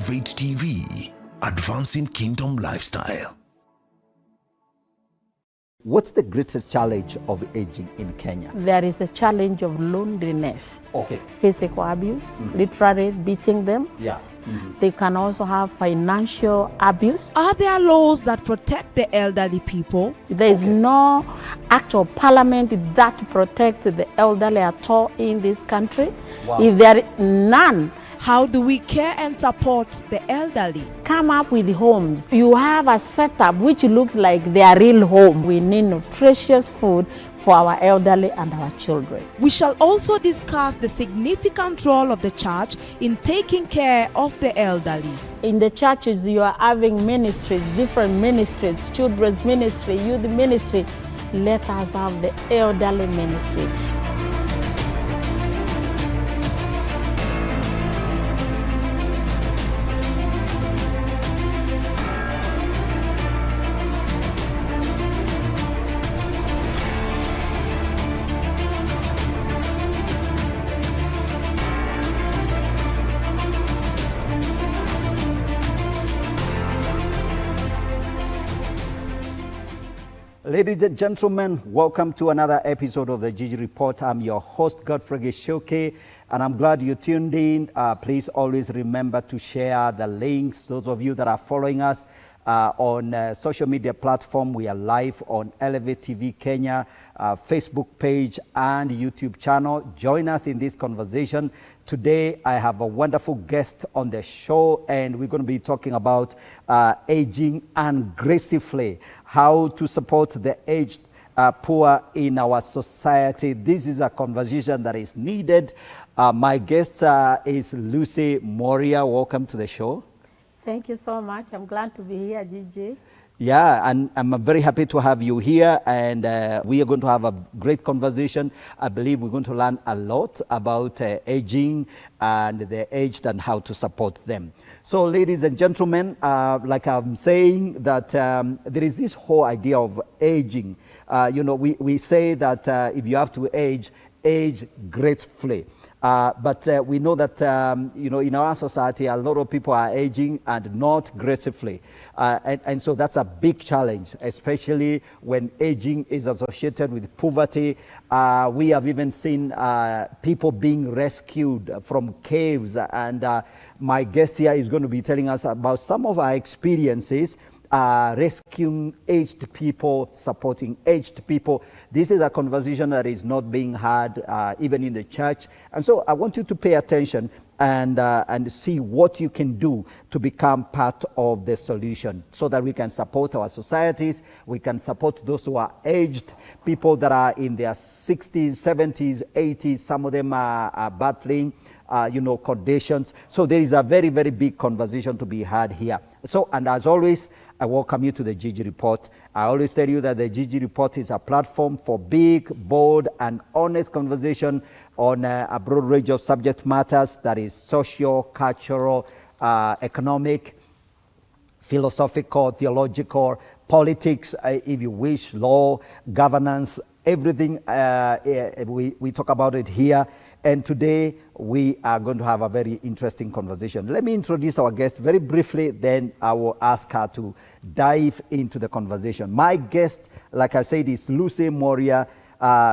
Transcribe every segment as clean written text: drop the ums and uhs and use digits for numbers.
Elevate TV, advancing kingdom lifestyle. What's the greatest challenge of aging in Kenya? There is a challenge of loneliness, Okay. physical abuse, literally beating them. Yeah. They can also have financial abuse. Are there laws that protect the elderly people? There is no act of parliament that protects the elderly at all in this country. Wow. If there is none, How do we care and support the elderly? come up with homes. You have a setup which looks like their real home. We need nutritious food for our elderly and our children. We shall also discuss the significant role of the church in taking care of the elderly. In the churches, you are having ministries, different ministries, children's ministry, youth ministry. Let us have the elderly ministry. Ladies and gentlemen, welcome to another episode of the Gichuki Report. I'm your host, Godfrey, Gichuki, and I'm glad you tuned in. Please always remember to share the links. Those of you that are following us on social media platform, we are live on Elevate TV Kenya, Facebook page and YouTube channel. Join us in this conversation. Today, I have a wonderful guest on the show, and we're going to be talking about aging aggressively, how to support the aged poor in our society. This is a conversation that is needed. My guest is Lucy Mworia. Welcome to the show. Thank you so much. I'm glad to be here, Gigi. Yeah, and I'm very happy to have you here, and we are going to have a great conversation. I believe we're going to learn a lot about aging and the aged and how to support them. So, ladies and gentlemen, like I'm saying, that there is this whole idea of aging. We say that if you have to age gracefully. But we know that, in our society, a lot of people are aging and not gracefully. And so that's a big challenge, especially when aging is associated with poverty. We have even seen people being rescued from caves. And my guest here is going to be telling us about some of our experiences rescuing aged people, supporting aged people. This is a conversation that is not being had even in the church. And so I want you to pay attention and see what you can do to become part of the solution so that we can support our societies, we can support those who are aged, people that are in their 60s, 70s, 80s. Some of them are battling conditions. So there is a very, very big conversation to be had here. So, and as always, I welcome you to the Gichuki Report. I always tell you that the Gichuki Report is a platform for big, bold, and honest conversation on a broad range of subject matters, that is social, cultural, economic, philosophical, theological, politics, if you wish, law, governance, everything. We talk about it here. And today, we are going to have a very interesting conversation. Let me introduce our guest very briefly, then I will ask her to dive into the conversation. My guest, like I said, is Lucy Mworia.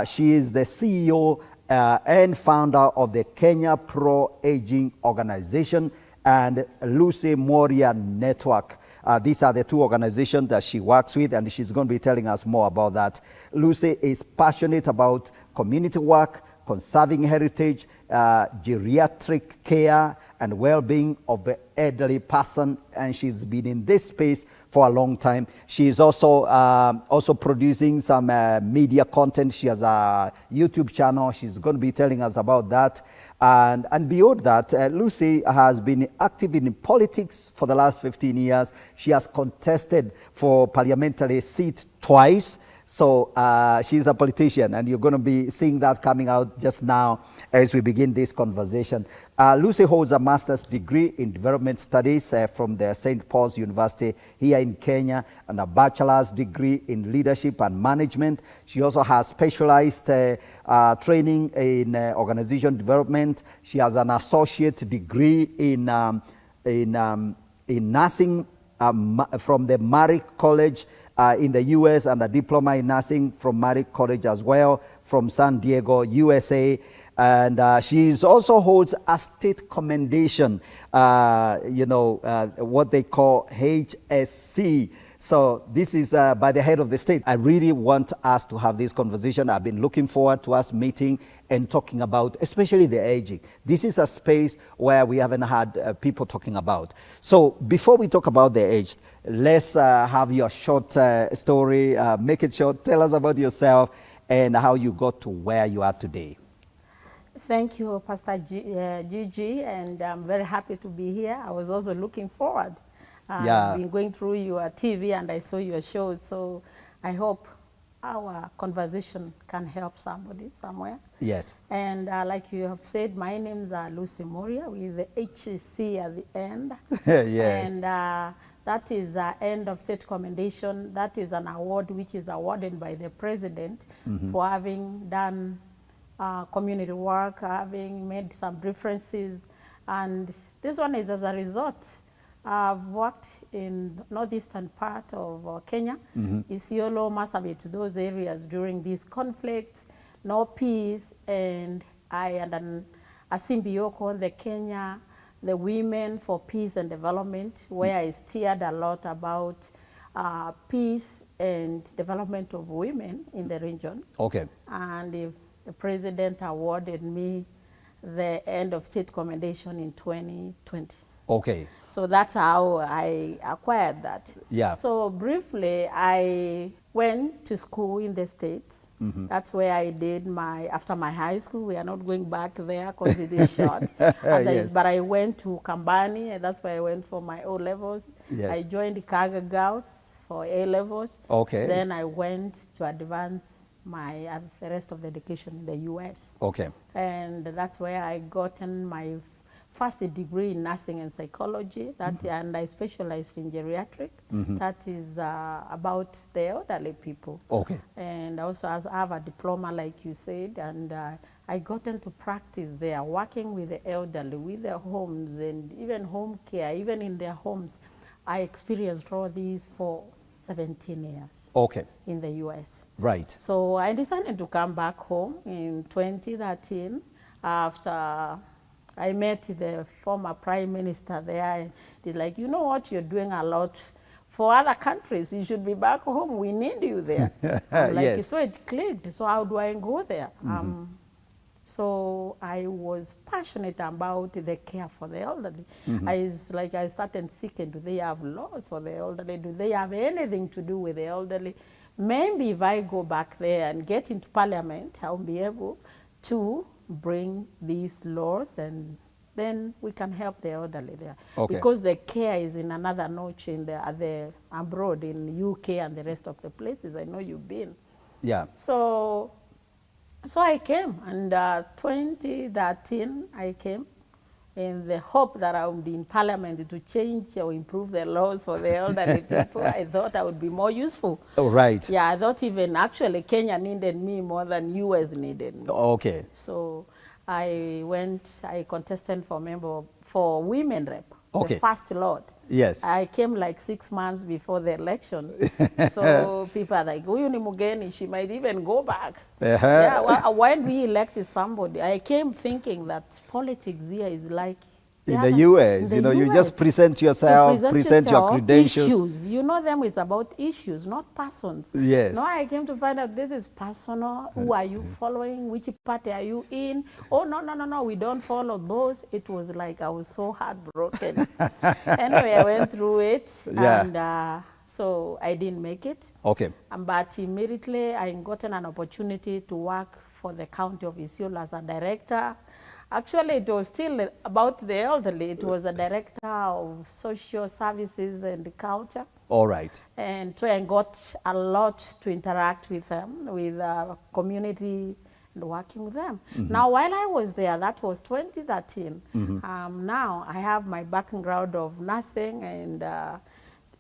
She is the CEO and founder of the Kenya Pro Aging Organization and Lucy Mworia Network. These are the two organizations that she works with, and she's going to be telling us more about that. Lucy is passionate about community work, conserving heritage, geriatric care, and well-being of the elderly person, and she's been in this space for a long time. She is also producing some media content. She has a YouTube channel. She's going to be telling us about that. And beyond that, Lucy has been active in politics for the last 15 years. She has contested for parliamentary seat twice. So she's a politician, and you're going to be seeing that coming out just now as we begin this conversation. Lucy holds a master's degree in development studies from the St. Paul's University here in Kenya, and a bachelor's degree in leadership and management. She also has specialized training in organization development. She has an associate degree in in nursing from the Merrick College in the U.S. and a diploma in nursing from Merrick College as well, from San Diego, USA. And she also holds a state commendation, what they call HSC. So this is by the head of the state. I really want us to have this conversation. I've been looking forward to us meeting and talking about, especially the aging. This is a space where we haven't had people talking about. So before we talk about the aged, let's have your short story. Make it short. Tell us about yourself and how you got to where you are today. Thank you, Pastor Gigi, and I'm very happy to be here. I was also looking forward. I've been going through your TV and I saw your show, so I hope our conversation can help somebody somewhere. Yes. And like you have said, my name's Lucy Mworia with the HC at the end. Yes. And that is end of state commendation. That is an award which is awarded by the president for having done community work, having made some differences. And this one is as a result. I've worked in the northeastern part of Kenya, Isiolo, Marsabit, those areas during this conflict, no peace, and I and Asimbioko, the Kenya, the Women for Peace and Development, where I steered a lot about peace and development of women in the region. Okay. And the president awarded me the end of state commendation in 2020. Okay. So that's how I acquired that. Yeah. So briefly, I went to school in the States. That's where I did after my high school. We are not going back there because it is short. Yes. But I went to Kambani, and that's where I went for my O-levels. Yes. I joined the Kaga Girls for A-levels. Okay. Then I went to advance the rest of the education in the U.S. Okay. And that's where I gotten my first degree in nursing and psychology, and I specialized in geriatric. That is about the elderly people. Okay. And also I have a diploma, like you said, and I got into practice there, working with the elderly, with their homes, and even home care, even in their homes. I experienced all these for 17 years. Okay. In the U.S. Right. So I decided to come back home in 2013 after I met the former prime minister there. He's like, you know what, you're doing a lot for other countries. You should be back home. We need you there. I'm like, Yes. so it clicked. So how do I go there? So I was passionate about the care for the elderly. I started seeking, do they have laws for the elderly? Do they have anything to do with the elderly? Maybe if I go back there and get into parliament, I'll be able to bring these laws, and then we can help the elderly there. Okay. Because the care is in another notch in the abroad, in UK and the rest of the places. I know you've been. Yeah. So I came, and 2013 I came in the hope that I would be in parliament to change or improve the laws for the elderly people. I thought I would be more useful. Oh, right. Yeah, I thought even actually Kenya needed me more than US needed me. Okay. So I contested for women rep, Okay. the first lot. Yes. I came like 6 months before the election. So people are like, Huyu ni mugeni, she might even go back. Yeah, why do we elect somebody? I came thinking that politics here is like in the US, you just present yourself, present your credentials. Issues. You know them, it's about issues, not persons. Yes. No, I came to find out this is personal. Who are you following? Which party are you in? Oh, no, we don't follow those. It was like I was so heartbroken. Anyway, I went through it, and so I didn't make it. Okay. But immediately I gotten an opportunity to work for the county of Isiolo as a director. Actually, it was still about the elderly. It was a director of social services and culture. All right. And so I got a lot to interact with them, with community, and working with them. Now, while I was there, that was 2013. Now, I have my background of nursing and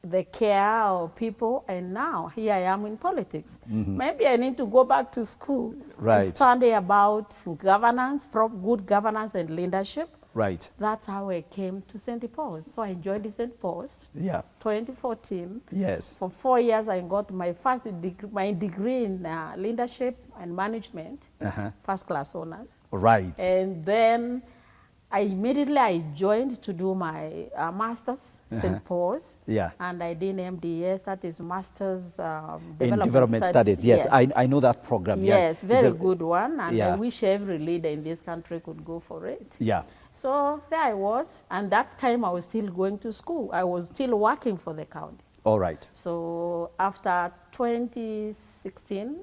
the care of people, and now here I am in politics. Maybe I need to go back to school and study about governance, good governance and leadership. Right. That's how I came to St. Paul's. So I joined St. Paul's, Yeah. 2014. Yes. For 4 years, I got my my degree in leadership and management, first class honors. Right. And then I joined to do my master's, St. Paul's. Yeah. And I did MDS, that is Master's In Development Studies. Yes, I know that program. Yes, yeah. very good one. And yeah. I wish every leader in this country could go for it. Yeah. So there I was, and that time I was still going to school. I was still working for the county. All right. So after 2016,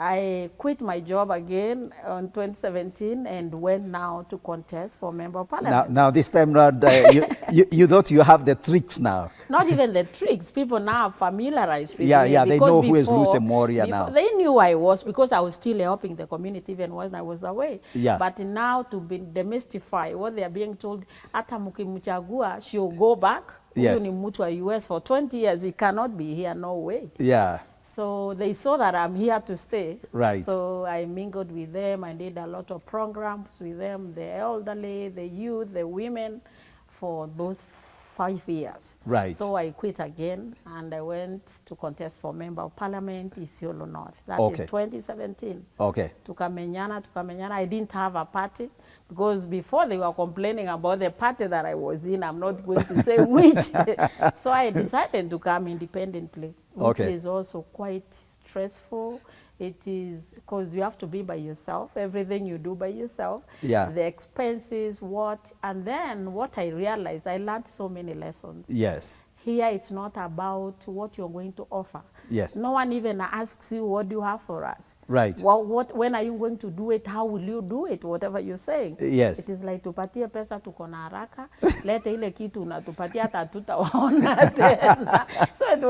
I quit my job again on 2017 and went now to contest for Member of Parliament. Now this time round, you thought you have the tricks now. Not even the tricks. People now are familiarized with me. Yeah, they know who is Lucy before, Mworia now. They knew I was, because I was still helping the community even when I was away. Yeah. But now to be demystify what they are being told, hata mkimchagua, she'll go back. Yes. Huyu ni mtu wa US for 20 years, he cannot be here, no way. Yeah. So they saw that I'm here to stay. Right. So I mingled with them. I did a lot of programs with them, the elderly, the youth, the women, for those 5 years. Right. So I quit again, and I went to contest for Member of Parliament, Isiolo North. That Okay. is 2017. Okay. Tukamenyana. I didn't have a party, because before they were complaining about the party that I was in. I'm not going to say which. So I decided to come independently, which Okay. is also quite stressful. It is because you have to be by yourself, everything you do by yourself. Yeah. The expenses, and then what I realized, I learned so many lessons. Yes. Here it's not about what you're going to offer. Yes. No one even asks you, what do you have for us? Right. When are you going to do it? How will you do it? Whatever you're saying. Yes. It is like, tupatie pesa tuko na haraka, lete ile kitu unatupatia hata tutaona tena. So it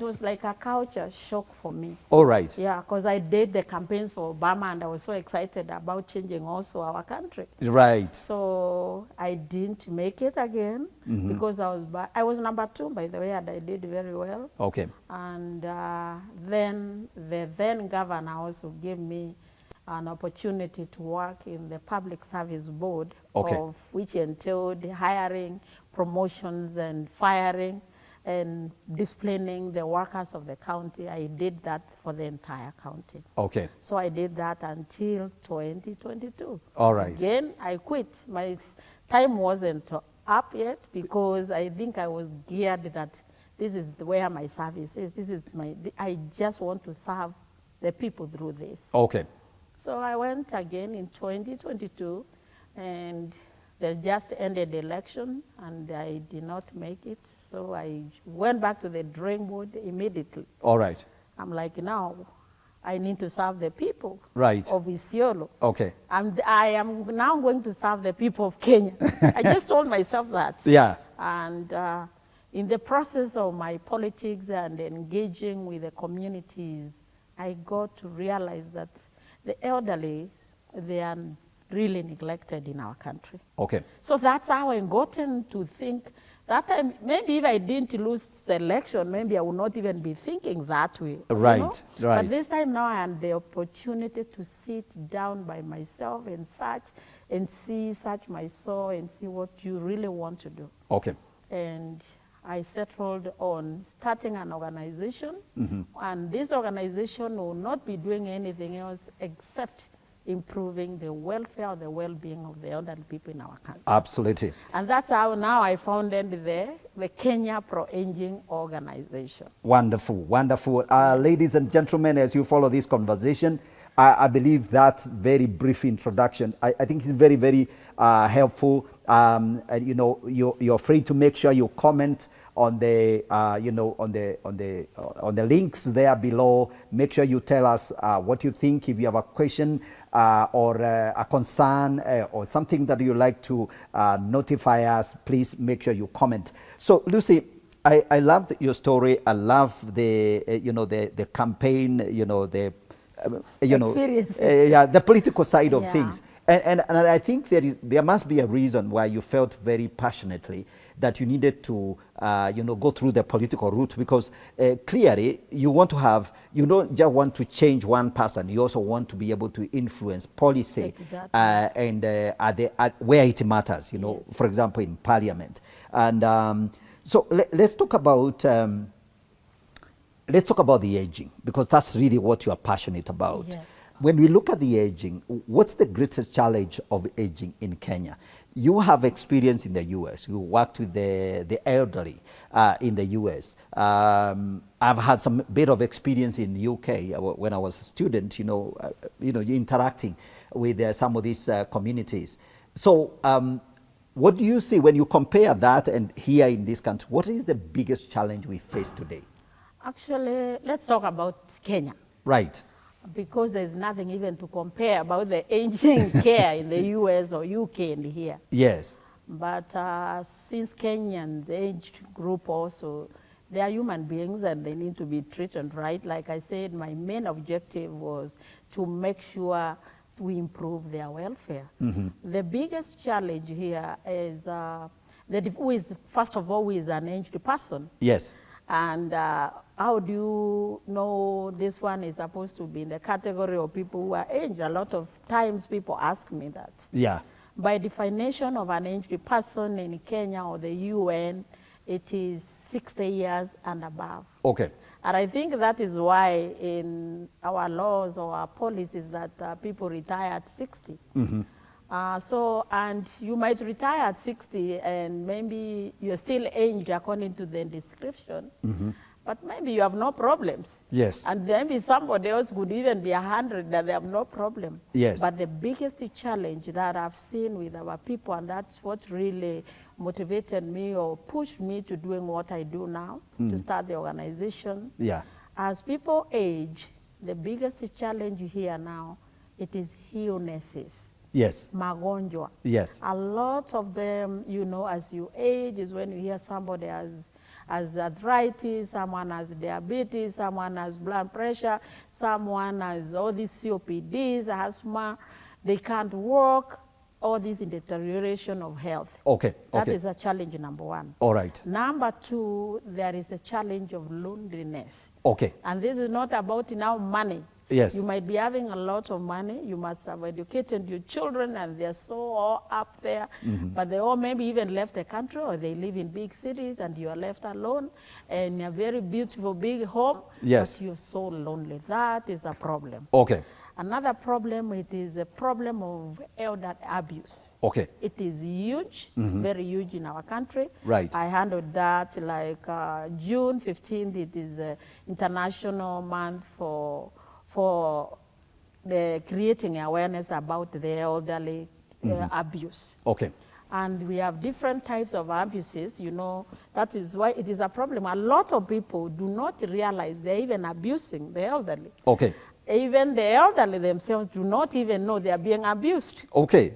was like a culture shock for me. All right. Yeah, because I did the campaigns for Obama, and I was so excited about changing also our country. Right. So I didn't make it again, because I was number 2, by the way, and I did very well. Okay. And then the then governor also gave me an opportunity to work in the Public Service Board, Okay. of which entailed hiring, promotions, and firing, and disciplining the workers of the county. I did that for the entire county. Okay. So I did that until 2022. All right. Again, I quit. My time wasn't up yet, because I think I was geared that this is where my service is. I just want to serve the people through this. Okay. So I went again in 2022, and they just ended the election, and I did not make it. So I went back to the drawing board immediately. All right. I'm like, now I need to serve the people Right. of Isiolo. Okay. And I am now going to serve the people of Kenya. I just told myself that. Yeah. And in the process of my politics and engaging with the communities, I got to realize that the elderly, they are really neglected in our country. Okay. So that's how I gotten to think that time. Maybe if I didn't lose the election, maybe I would not even be thinking that way. Right, you know? right. But this time now I had the opportunity to sit down by myself and search my soul and see what you really want to do. Okay. And I settled on starting an organization, and this organization will not be doing anything else except improving the welfare or the well-being of the elderly people in our country. Absolutely. And that's how now I founded the Kenya Pro-Aging Organization. Wonderful, wonderful. Ladies and gentlemen, as you follow this conversation, I believe that very brief introduction, I think it's very, very helpful. And you know, you're free to make sure you comment on the on the links there below. Make sure you tell us what you think. If you have a question or a concern or something that you'd like to notify us, please make sure you comment. So Lucy, I loved your story. I love the the campaign, Experiences. The political side of Yeah. things. And I think there must be a reason why you felt very passionately that you needed to, go through the political route, because clearly you want to have, you don't just want to change one person, you also want to be able to influence policy. Exactly. And where it matters, for example, in parliament. And so let's talk about the aging, because that's really what you are passionate about. Yes. When we look at the aging, what's the greatest challenge of aging in Kenya? You have experience in the US. You worked with the elderly in the US. I've had some bit of experience in the UK when I was a student, interacting with some of these communities. So what do you see when you compare that and here in this country? What is the biggest challenge we face today? Actually, let's talk about Kenya. Right. Because there's nothing even to compare about the aging care in the US or UK and here. Yes. But since Kenyans aged group also, they are human beings and they need to be treated right. Like I said, my main objective was to make sure we improve their welfare. Mm-hmm. The biggest challenge here is, first of all, who is an aged person? Yes. And how do you know this one is supposed to be in the category of people who are aged? A lot of times people ask me that. Yeah. By definition of an aged person in Kenya or the UN, it is 60 years and above. Okay. And I think that is why in our laws or our policies that people retire at 60. Mm-hmm. And you might retire at 60 and maybe you're still aged according to the description, mm-hmm. but maybe you have no problems. Yes. And maybe somebody else could even be 100 that they have no problem. Yes. But the biggest challenge that I've seen with our people, and that's what really motivated me or pushed me to doing what I do now, to start the organization. Yeah. As people age, the biggest challenge here now, it is illnesses. Yes. Magonjwa. Yes. A lot of them, as you age is when you hear somebody has arthritis, someone has diabetes, someone has blood pressure, someone has all these COPDs, asthma, they can't walk, all this in deterioration of health. Okay. That is a challenge number one. All right. Number two, there is a challenge of loneliness. Okay. And this is not about now money. Yes. You might be having a lot of money. You must have educated your children and they're so all up there. Mm-hmm. But they all maybe even left the country or they live in big cities and you are left alone in a very beautiful big home. Yes. But you're so lonely. That is a problem. Okay. Another problem, it is a problem of elder abuse. Okay. It is huge, mm-hmm. very huge in our country. Right. I handled that like June 15th, it is an international month for the creating awareness about the elderly abuse. Okay. And we have different types of abuses, that is why it is a problem. A lot of people do not realize they're even abusing the elderly. Okay. Even the elderly themselves do not even know they are being abused. Okay.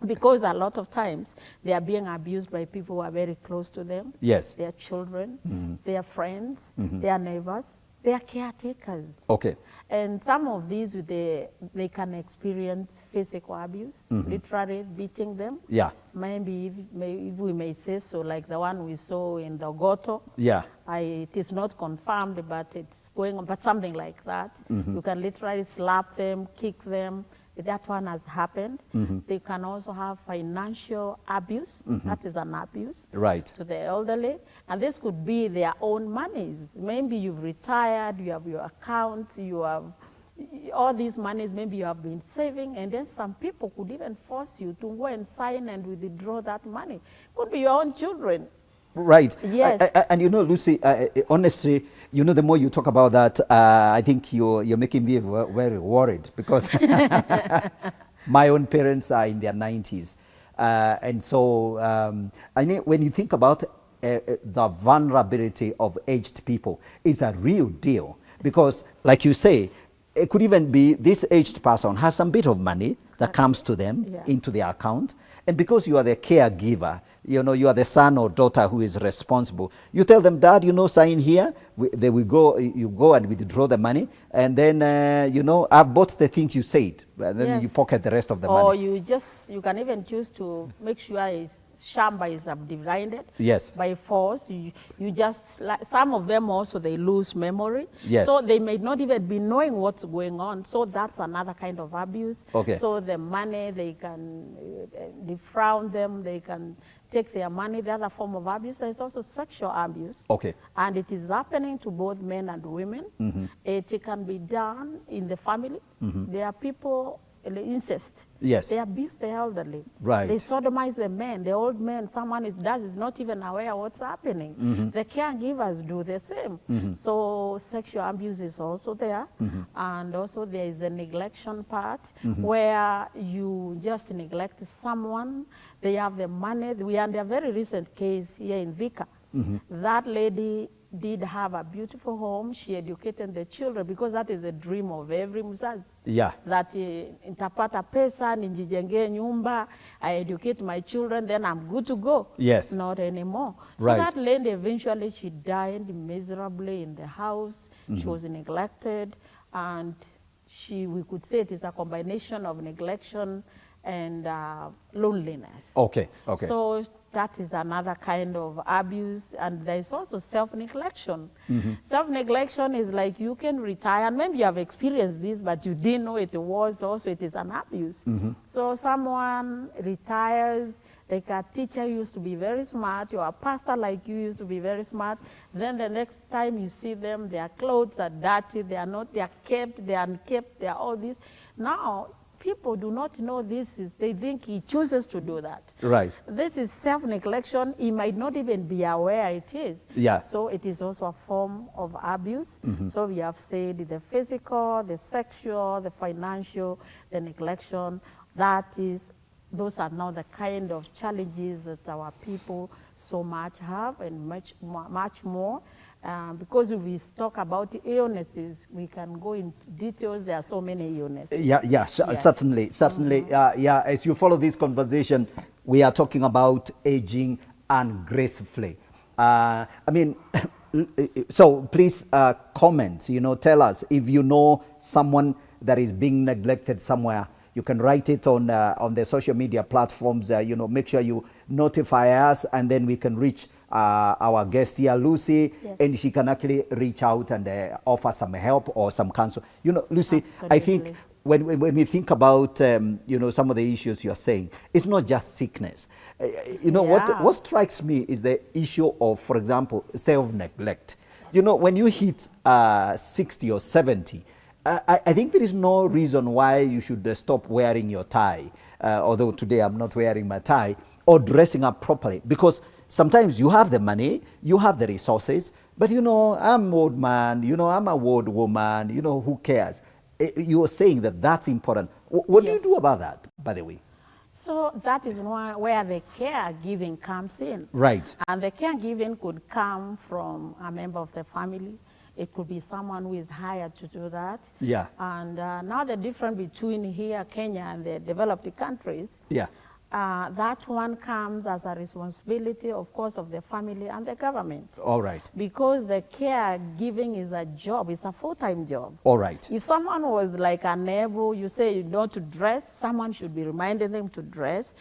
Because a lot of times they are being abused by people who are very close to them. Yes. Their children, their friends, their neighbors, their caretakers. Okay. And some of these, they can experience physical abuse, literally beating them. Yeah. Maybe if we may say so, like the one we saw in the Goto. Yeah. It is not confirmed, but it's going on, but something like that. You can literally slap them, kick them. That one has happened. They can also have financial abuse. That is an abuse right. to the elderly. And this could be their own monies. Maybe you've retired, you have your accounts, you have all these monies, maybe you have been saving, and then some people could even force you to go and sign and withdraw that money. Could be your own children. Right. Yes. And Lucy, honestly, the more you talk about that, I think you're making me very worried because my own parents are in their 90s. And so when you think about the vulnerability of aged people, it's a real deal because, like you say, it could even be this aged person has some bit of money, that comes to them Yes. into their account. And because you are the caregiver, you know, you are the son or daughter who is responsible. You tell them, Dad, you know, sign here. They will go, you go and withdraw the money. And then, you know, I've bought the things you said. And then you Yes. pocket the rest of the Or money. you can even choose to make sure Shamba is subdivided Yes. by force. You just, like, some of them also, they lose memory. Yes. So they may not even be knowing what's going on. So that's another kind of abuse. Okay. So the money, they can defraud them, they can take their money. The other form of abuse is also sexual abuse. Okay. And it is happening to both men and women. It can be done in the family. There are people, incest. Yes. They abuse the elderly. Right. They sodomize the men, the old men. Someone is not even aware what's happening. The caregivers do the same. So sexual abuse is also there. And also there is a neglection part where you just neglect someone. They have the money. We had a very recent case here in Vika. That lady did have a beautiful home. She educated the children because that is a dream of every mzazi. Yeah. That nitapata pesa, nijijengee nyumba, I educate my children, then I'm good to go. Yes. Not anymore. Right. So that lady, eventually she died miserably in the house. She was neglected, and we could say it is a combination of neglection and loneliness. Okay. Okay. So that is another kind of abuse, and there is also self-neglection. Self-neglection is like you can retire, and maybe you have experienced this, but you didn't know it was also, it is an abuse. So someone retires, like a teacher used to be very smart, or a pastor like you used to be very smart, then the next time you see them, their clothes are dirty, they are not, they are kept, they are unkept, they are all this. Now, people do not know this is, they think he chooses to do that. Right. This is self-neglection. He might not even be aware it is. Yeah. So it is also a form of abuse. So we have said the physical, the sexual, the financial, the neglection. Those are now the kind of challenges that our people so much have, and much more. Because if we talk about illnesses, we can go into details. There are so many illnesses. Yes. Certainly. As you follow this conversation, we are talking about aging ungracefully. I mean, so please comment, you know, tell us if you know someone that is being neglected somewhere. You can write it on the social media platforms. You know, make sure you notify us, and then we can reach our guest here, Lucy, and she can actually reach out and offer some help or some counsel. You know, Lucy, Absolutely. I think when we think about, you know, some of the issues you're saying, it's not just sickness. You know, what strikes me is the issue of, for example, self-neglect. You know, when you hit 60 or 70, I think there is no reason why you should stop wearing your tie, although today I'm not wearing my tie, or dressing up properly, because sometimes you have the money, you have the resources, but you know, I'm an old man, you know, I'm a old woman, you know, who cares? You are saying that that's important. What do you do about that, by the way? So that is where the caregiving comes in. Right. And the caregiving could come from a member of the family. It could be someone who is hired to do that. Yeah. And now the difference between here, Kenya, and the developed countries, Yeah. that one comes as a responsibility, of course, of the family and the government. All right. Because the caregiving is a job, it's a full-time job. All right. If someone was like unable, you say you know to dress, someone should be reminding them to dress.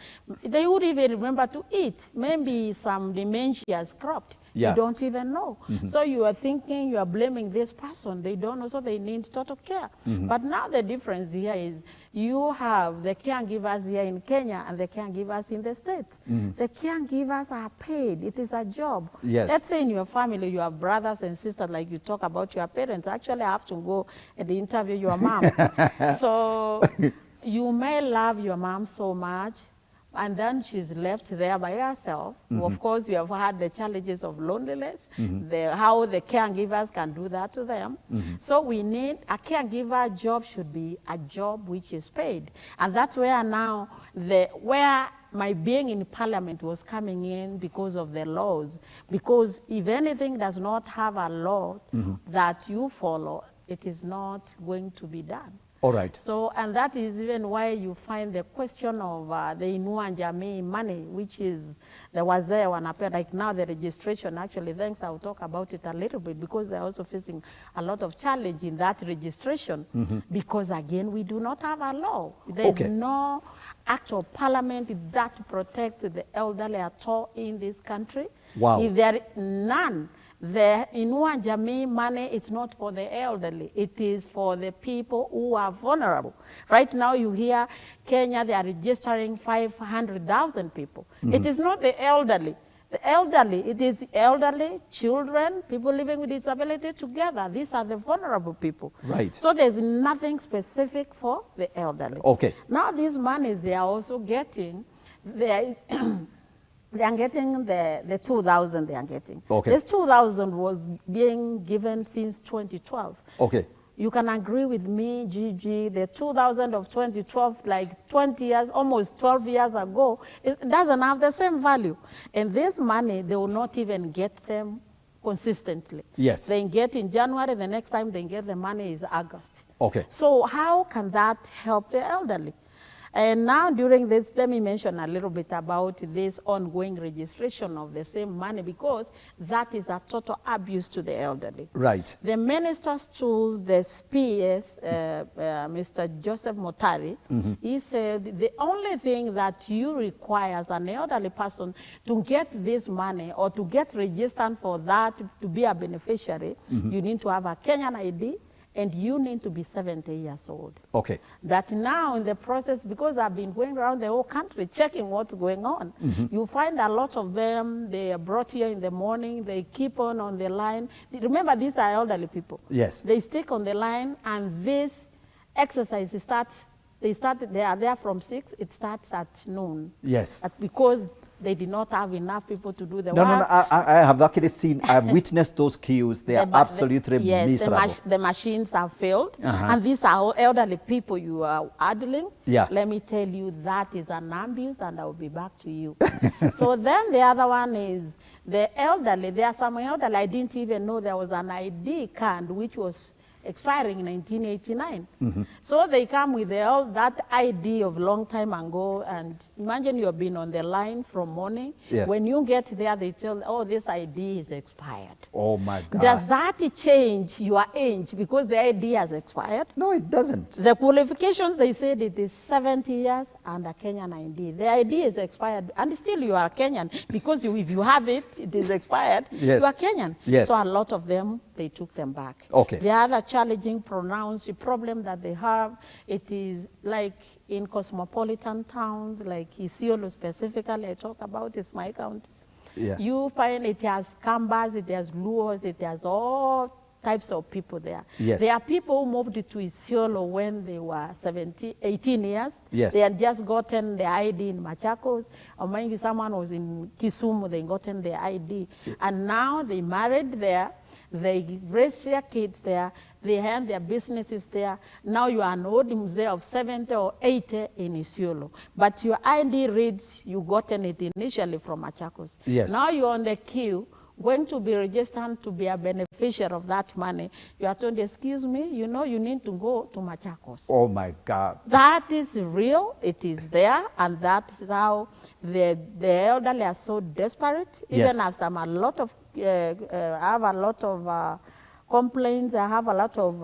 They would even remember to eat. Maybe some dementia has cropped. Yeah. You don't even know. So you are thinking, you are blaming this person. They don't know, so they need total care. But now the difference here is you have the caregivers here in Kenya and the caregivers in the States. The caregivers are paid. It is a job. Yes. Let's say in your family, you have brothers and sisters, like you talk about your parents. Actually, I have to go and interview your mom. So you may love your mom so much, and then she's left there by herself. Of course, you have had the challenges of loneliness, how the caregivers can do that to them. So we need a caregiver job should be a job which is paid. And that's where now, where my being in parliament was coming in because of the laws. Because if anything does not have a law that you follow, it is not going to be done. All right. So, and that is even why you find the question of the Inua Jamii money, which is the wazee wanapea, like now the registration, actually, thanks, I'll talk about it a little bit, because they're also facing a lot of challenge in that registration, because again, we do not have a law. There's no act of parliament that protects the elderly at all in this country. Wow. If there is none, the Inua Jamii money is not for the elderly. It is for the people who are vulnerable. Right now you hear Kenya, they are registering 500,000 people. It is not the elderly. The elderly, it is elderly, children, people living with disability together. These are the vulnerable people. Right. So there's nothing specific for the elderly. Okay. Now these monies they are also getting, there is they are getting the 2,000 they are getting. Okay. This 2,000 was being given since 2012. Okay. You can agree with me, Gigi, the 2000 of 2012, like 20 years, almost 12 years ago, it doesn't have the same value. And this money, they will not even get them consistently. Yes. They get in January, the next time they get the money is August. Okay. So how can that help the elderly? And now during this, let me mention a little bit about this ongoing registration of the same money, because that is a total abuse to the elderly. Right. The minister's tool, the PS, Mr. Joseph Motari, he said the only thing that you require as an elderly person to get this money or to get registered for that to be a beneficiary, you need to have a Kenyan ID, and you need to be 70 years old. Okay. That now in the process, because I've been going around the whole country checking what's going on, you find a lot of them, they are brought here in the morning, they keep on the line. Remember, these are elderly people. Yes. They stick on the line, and this exercise starts, they are there from 6, it starts at noon. Yes. Because they did not have enough people to do the No, work. no, no, I have actually seen, I've witnessed those queues. They are absolutely yes, miserable. The machines have failed. And these are elderly people you are idling. Yeah. Let me tell you, that is an abuse, and I will be back to you. So then the other one is the elderly. There are some elderly, I didn't even know there was an ID card which was expiring in 1989. So they come with that ID of long time ago, and imagine you have been on the line from morning. Yes. When you get there, they tell, oh, this ID is expired. Oh my God. Does that change your age because the ID has expired? No, it doesn't. The qualifications, they said it is 70 years and a Kenyan ID. The ID is expired, and still you are Kenyan, because if you have it, it is expired, Yes. you are Kenyan. Yes. So a lot of them, they took them back. Okay. The other challenging pronounced problem that they have, it is like in cosmopolitan towns, like Isiolo specifically, I talk about, it's my county. Yeah. You find it has Kambas, it has Luos, it has all types of people there. Yes. There are people who moved to Isiolo when they were 18 years. Yes. They had just gotten the ID in Machakos, or maybe someone was in Kisumu, they gotten the ID. Yeah. And now they married there, they raised their kids there, they had their businesses there. Now you are an old mzee of 70 or 80 in Isiolo. But your ID reads you gotten it initially from Machakos. Yes. Now you're on the queue, going to be registered to be a beneficiary of that money. You are told, excuse me, you know you need to go to Machakos. Oh my God. That is real, it is there, and that is how the elderly are so desperate. Yes. Even as I'm a lot of, I have a lot of complaints, I have a lot of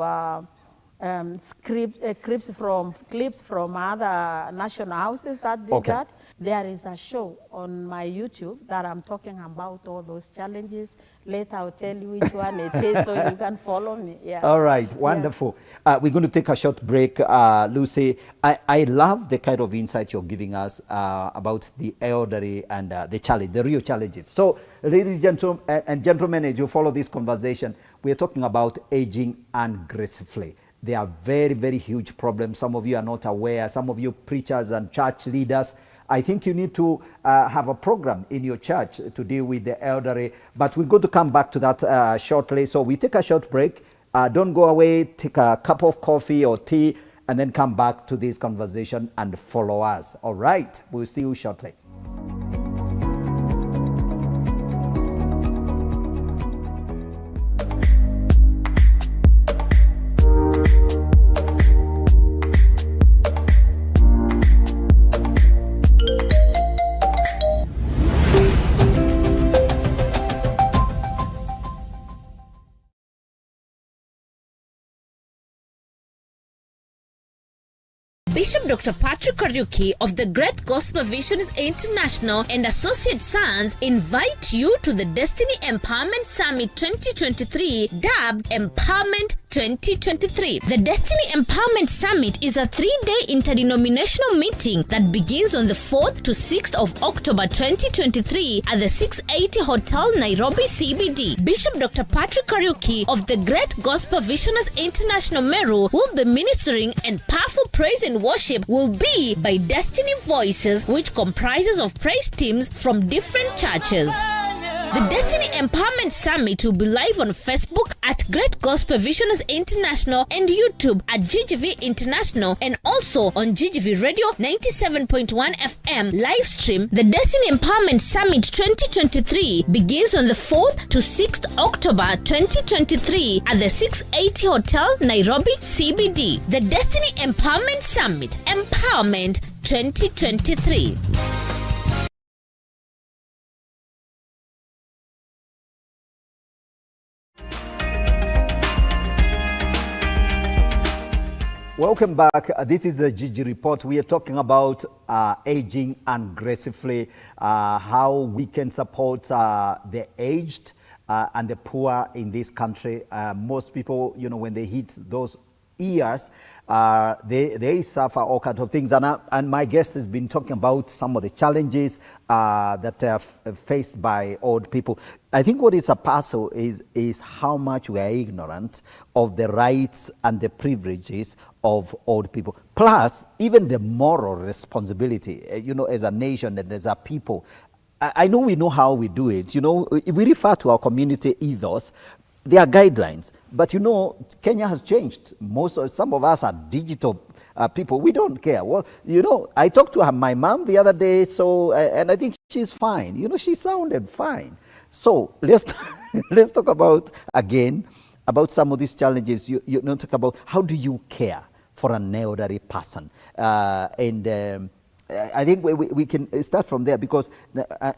clips from other national houses that did that. There is a show on my YouTube that I'm talking about all those challenges. Later I'll tell you which one it is so you can follow me. Yeah. All right, wonderful. Yeah. We're going to take a short break. Lucy, I love the kind of insight you're giving us about the elderly and the challenge, the real challenges. So, ladies and gentlemen, as you follow this conversation, we're talking about aging ungracefully. They are very, very huge problems. Some of you are not aware. Some of you preachers and church leaders, I think you need to have a program in your church to deal with the elderly. But we're going to come back to that shortly. So we take a short break. Don't go away. Take a cup of coffee or tea and then come back to this conversation and follow us. All right. We'll see you shortly. Bishop Dr. Patrick Gichuki of the Great Gospel Visions International and Associate Sons invite you to the Destiny Empowerment Summit 2023, dubbed Empowerment 2023. The Destiny Empowerment Summit is a 3-day interdenominational meeting that begins on the 4th to 6th of October 2023 at the 680 Hotel, Nairobi CBD. Bishop Dr. Patrick Gichuki of the Great Gospel Visioners International Meru will be ministering, and powerful praise and worship will be by Destiny Voices, which comprises of praise teams from different churches. The Destiny Empowerment Summit will be live on Facebook at Great Gospel Visioners International and YouTube at GGV International, and also on GGV Radio 97.1 FM live stream. The Destiny Empowerment Summit 2023 begins on the 4th to 6th October 2023 at the 680 Hotel, Nairobi CBD. The Destiny Empowerment Summit, Empowerment 2023. Welcome back. This is the Gigi Report. We are talking about aging aggressively, how we can support the aged and the poor in this country. Most people, when they hit those years, they suffer all kinds of things. And my guest has been talking about some of the challenges that are faced by old people. I think what is a puzzle is how much we are ignorant of the rights and the privileges of old people. Plus, even the moral responsibility, as a nation and as a people. I know we know how we do it. If we refer to our community ethos, there are guidelines, but Kenya has changed. Some of us are digital people. We don't care. Well, I talked to my mom the other day, and I think she's fine. She sounded fine. So let's talk about some of these challenges. You talk about how do you care for an elderly person, I think we can start from there, because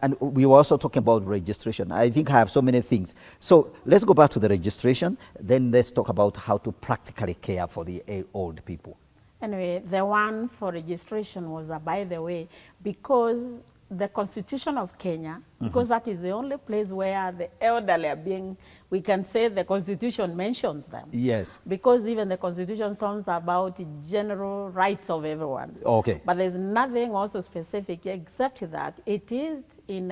and we were also talking about registration. I think I have so many things. So let's go back to the registration, then let's talk about how to practically care for the old people. Anyway, the one for registration was, by the way, because the Constitution of Kenya, because that is the only place where the elderly are being, we can say the Constitution mentions them. Yes. Because even the Constitution talks about general rights of everyone. Okay. But there's nothing also specific except that it is in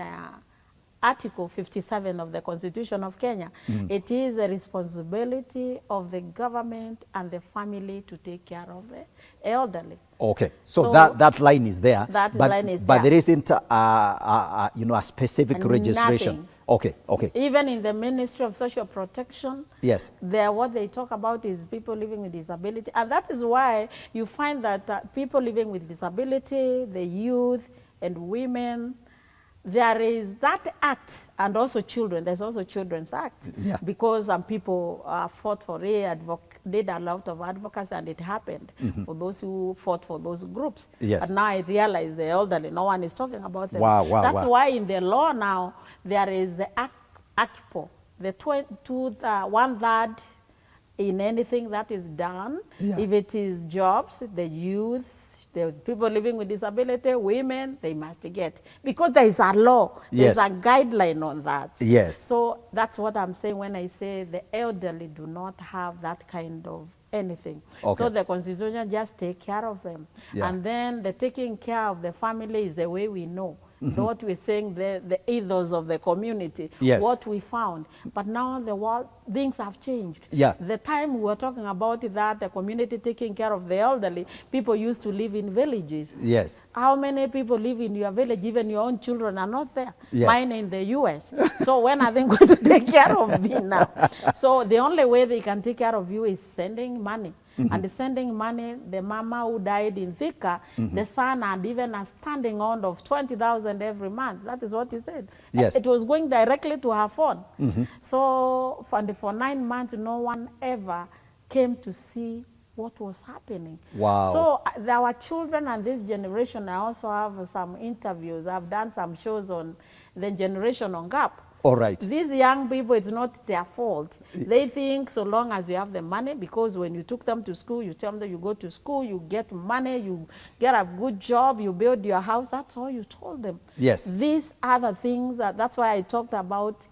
Article 57 of the Constitution of Kenya. It is the responsibility of the government and the family to take care of the elderly. Okay, so that line is there. That line is but there. there isn't a specific registration. Nothing. Okay. Even in the Ministry of Social Protection, yes, what they talk about is people living with disability, and that is why you find that people living with disability, the youth and women, there is that act, and also children. There's also Children's Act, because people fought for it, did a lot of advocacy, and it happened for those who fought for those groups. Yes. But now I realize the elderly, no one is talking about them. Wow, That's why in the law now there is the ACPO, the 1/3 in anything that is done. If it is jobs, the youth, the people living with disability, women, they must get. Because there is a law, there's a guideline on that. Yes. So that's what I'm saying when I say the elderly do not have that kind of anything. Okay. So the Constitution just take care of them. And then the taking care of the family is the way we know. What we're saying, the ethos of the community, what we found. But now the world, things have changed. The time we were talking about that, the community taking care of the elderly, people used to live in villages. Yes. How many people live in your village? Even your own children are not there. Yes. Mine in the US. So when are they going to take care of me now? So the only way they can take care of you is sending money. And sending money, the mama who died in Thika, the son had even a standing on of 20,000 every month. That is what he said. Yes. It was going directly to her phone. So for 9 months, no one ever came to see what was happening. Wow. So our children and this generation, I also have some interviews. I've done some shows on the generation on gap. All right. These young people, it's not their fault. They think so long as you have the money, because when you took them to school, you tell them you go to school, you get money, you get a good job, you build your house. That's all you told them. Yes. These other things, that's why I talked about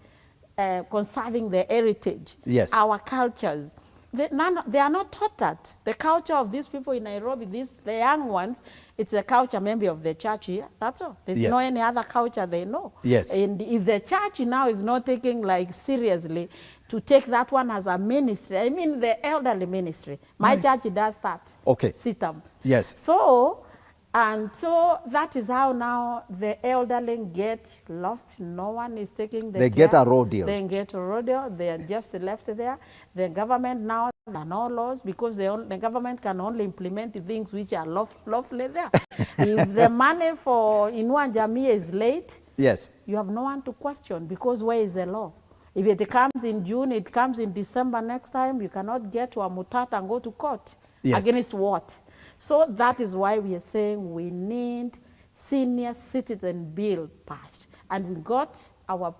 conserving the heritage, Yes. our cultures. They are not taught that. The culture of these people in Nairobi, the young ones, it's the culture maybe of the church here. That's all. There's Yes. no any other culture they know. Yes. And if the church now is not taking like seriously to take that one as a ministry, I mean the elderly ministry. My Nice. church does that. Okay. Sit-up. Yes. So that is how now the elderly get lost. No one is taking the They get a raw deal. They get a raw deal. They are just left there. The government now, there are no laws, because the government can only implement the things which are lawfully there. If the money for Inua Jamii is late, Yes. you have no one to question, because where is the law? If it comes in June, it comes in December next time, you cannot get to a mutata and go to court. Yes. Against what? So that is why we are saying we need senior citizen bill passed. And we got our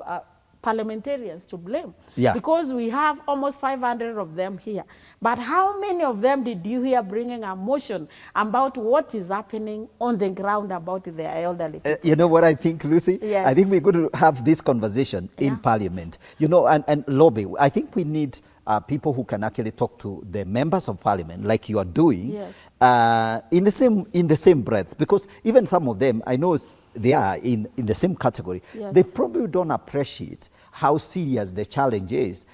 parliamentarians to blame. Yeah. Because we have almost 500 of them here. But how many of them did you hear bringing a motion about what is happening on the ground about the elderly people? You know what I think, Lucy? Yes. I think we're going to have this conversation in Parliament. You know, and lobby. I think we need people who can actually talk to the members of Parliament, like you are doing, Yes. in the same breath. Because even some of them, I know they are in the same category. Yes. They probably don't appreciate how serious the challenge is,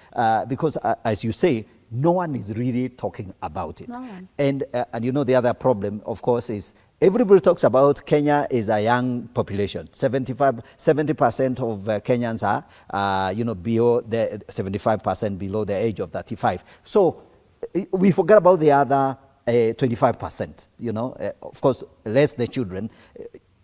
because as you say, no one is really talking about it. No one. And you know, the other problem, of course, is everybody talks about Kenya is a young population. 70% of Kenyans are, you know, below the 75% below the age of 35. So we forget about the other 25%. You know, of course, less the children.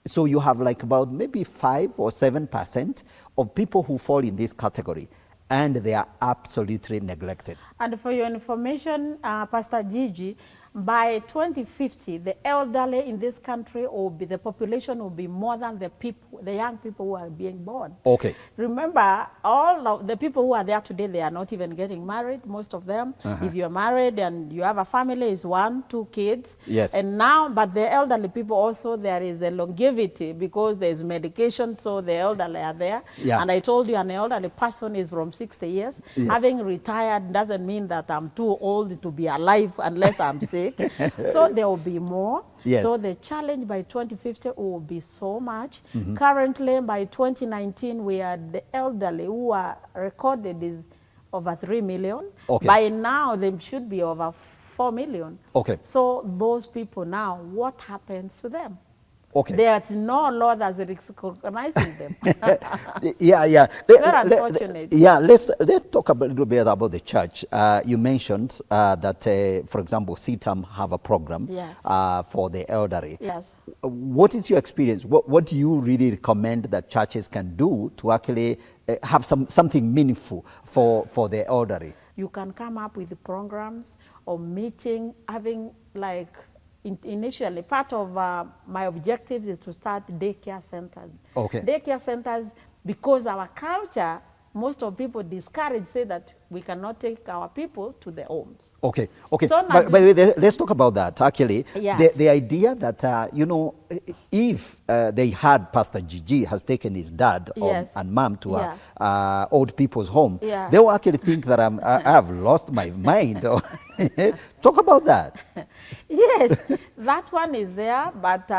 So you have like about maybe 5 or 7% of people who fall in this category, and they are absolutely neglected. And for your information, Pastor Gigi, by 2050, the elderly in this country the population will be more than the young people who are being born. Okay. Remember, all of the people who are there today, they are not even getting married, most of them. If you're married and you have a family, it's 1, 2 kids. Yes. And now, but the elderly people also, there is a longevity because there's medication, so the elderly are there. Yeah. And I told you an elderly person is from 60 years. Yes. Having retired doesn't mean that I'm too old to be alive unless I'm sick. So there will be more. Yes. So the challenge by 2050 will be so much. Currently, by 2019, we are the elderly who are recorded is over 3 million. Okay. By now, they should be over 4 million. Okay. So those people now, what happens to them? Okay. There's no law that's recognizing them. Yeah. Very unfortunate. Let's talk a little bit about the church. You mentioned that, for example, CITAM have a program Yes. for the elderly. Yes. What is your experience? What do you really recommend that churches can do to actually have something meaningful for the elderly? You can come up with programs or meeting, having like initially, part of my objectives is to start daycare centers. Okay. Daycare centers, because our culture, most of people discourage, say that we cannot take our people to the homes. Okay. So By the way, let's talk about that. Actually, Yes. the idea that you know, if they had Pastor Gigi has taken his dad Yes. and mom to Yeah. a old people's home, Yeah. they will actually think that I have lost my mind. Talk about that. Yes, that one is there, but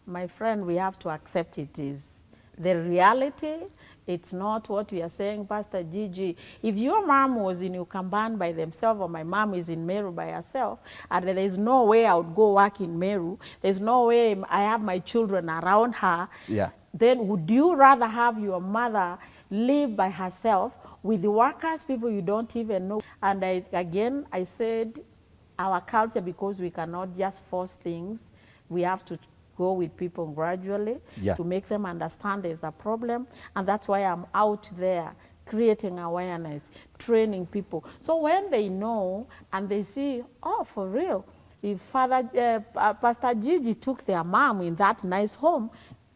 my friend, we have to accept it is the reality. It's not what we are saying, Pastor Gigi. If your mom was in Ukamban by themselves, or my mom is in Meru by herself, and there is no way I would go work in Meru, there's no way I have my children around her, Yeah. then would you rather have your mother live by herself with the workers, people you don't even know? And I said, our culture, because we cannot just force things, we have to go with people gradually to make them understand there's a problem. And that's why I'm out there creating awareness, training people. So when they know and they see, oh, for real, if Pastor Gigi took their mom in that nice home,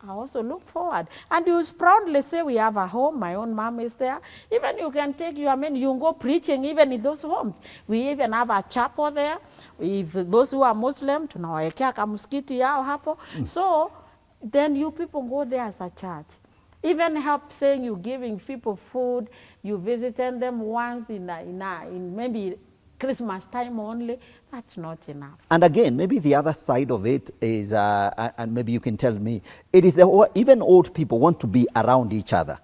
I also look forward. And you proudly say we have a home, my own mom is there. Even you can take your men, you can go preaching even in those homes. We even have a chapel there. If those who are Muslim, tunawekea kamuskiti yao hapo. So then you people go there as a church. Even help saying you giving people food, you visiting them once in maybe Christmas time only, that's not enough. And again, maybe the other side of it is, and maybe you can tell me, it is even old people want to be around each other.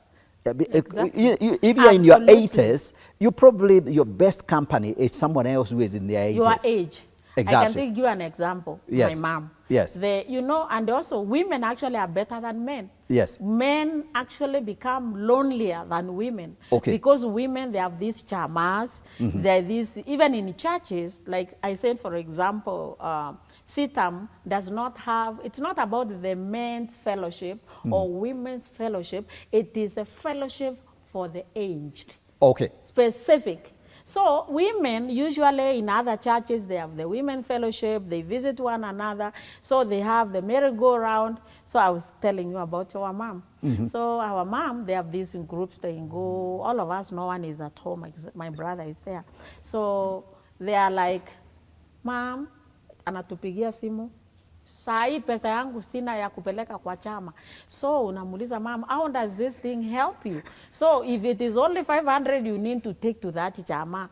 Exactly. If you're in your Absolutely. 80s, you probably, your best company is someone else who is in their 80s. Your age. Exactly. I can give you an example. Yes. My mom. Yes. You know, and also women actually are better than men. Yes. Men actually become lonelier than women. Okay. Because women, they have these chamas. There are these, even in churches, like I said, for example, CITAM does not have, it's not about the men's fellowship or women's fellowship. It is a fellowship for the aged. Okay. Specific. So women, usually in other churches, they have the women fellowship, they visit one another, so they have the merry-go-round. So I was telling you about our mom. So our mom, they have these groups, they go, all of us, no one is at home, except my brother is there. So they are like, Mom, anatupigia simu, saa hii pesa yangu sina ya kupeleka kwa chama. So unamuuliza mama, how does this thing help you? So if it is only 500 you need to take to that chama,